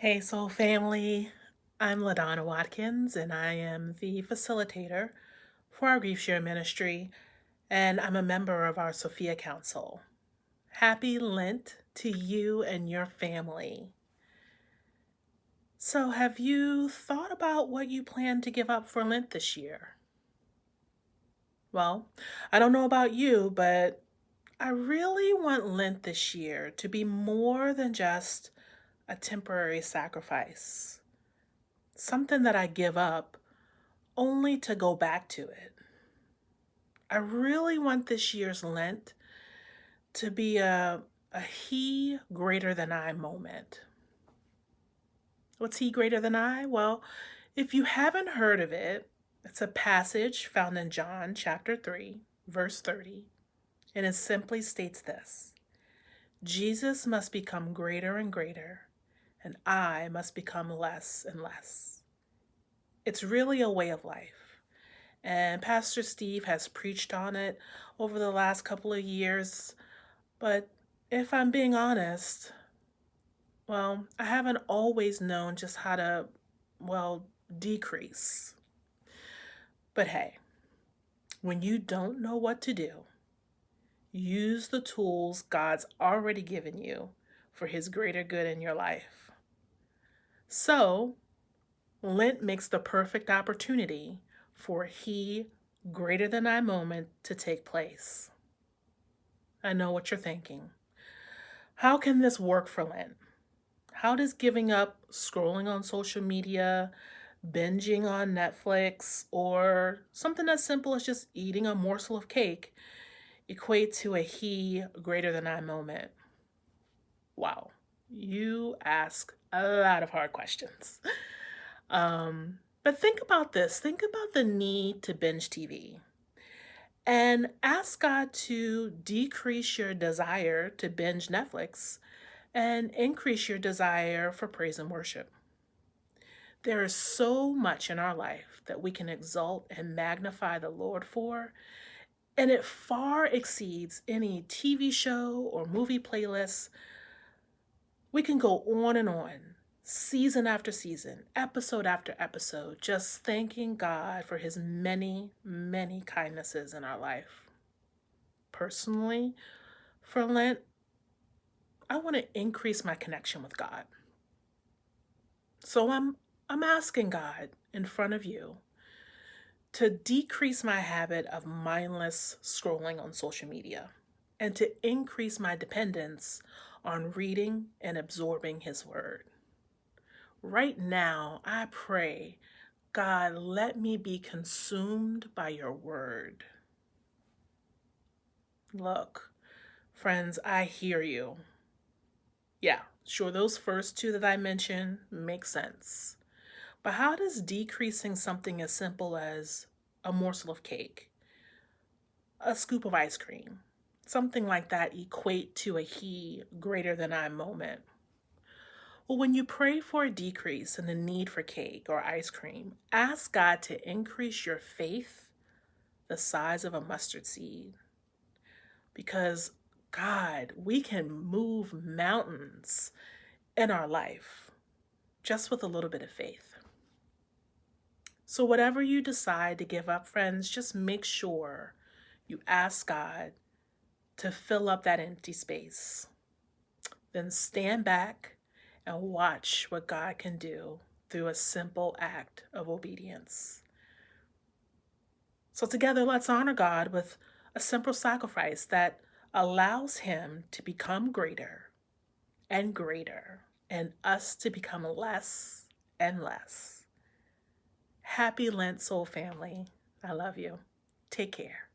Hey, Soul Family. I'm LaDonna Watkins, and I am the facilitator for our Grief Share Ministry, and I'm a member of our Sophia Council. Happy Lent to you and your family. So, have you thought about what you plan to give up for Lent this year? Well, I don't know about you, but I really want Lent this year to be more than just a temporary sacrifice, something that I give up only to go back to it. I really want this year's Lent to be a He greater than I moment. What's He greater than I? Well, if you haven't heard of it, it's a passage found in John chapter 3, verse 30, and it simply states this: Jesus must become greater and greater, and I must become less and less. It's really a way of life. And Pastor Steve has preached on it over the last couple of years. But if I'm being honest, well, I haven't always known just how to, decrease. But hey, when you don't know what to do, use the tools God's already given you for His greater good in your life. So, Lent makes the perfect opportunity for He greater than I moment to take place. I know what you're thinking. How can this work for Lent? How does giving up scrolling on social media, binging on Netflix, or something as simple as just eating a morsel of cake equate to a He greater than I moment? Wow, you ask a lot of hard questions. But think about this. Think about the need to binge TV and ask God to decrease your desire to binge Netflix and increase your desire for praise and worship. There is so much in our life that we can exalt and magnify the Lord for, and it far exceeds any TV show or movie playlist. We can go on, season after season, episode after episode, just thanking God for His many, many kindnesses in our life. Personally, for Lent, I want to increase my connection with God. So I'm asking God in front of you to decrease my habit of mindless scrolling on social media and to increase my dependence on reading and absorbing His Word. Right now, I pray, God, let me be consumed by your Word. Look, friends, I hear you. Yeah, sure, those first two that I mentioned make sense. But how does decreasing something as simple as a morsel of cake, a scoop of ice cream, something like that equate to a He greater than I moment? Well, when you pray for a decrease in the need for cake or ice cream, ask God to increase your faith the size of a mustard seed. Because, God, we can move mountains in our life just with a little bit of faith. So, whatever you decide to give up, friends, just make sure you ask God to fill up that empty space. Then stand back and watch what God can do through a simple act of obedience. So, together, let's honor God with a simple sacrifice that allows Him to become greater and greater and us to become less and less. Happy Lent, Soul Family. I love you. Take care.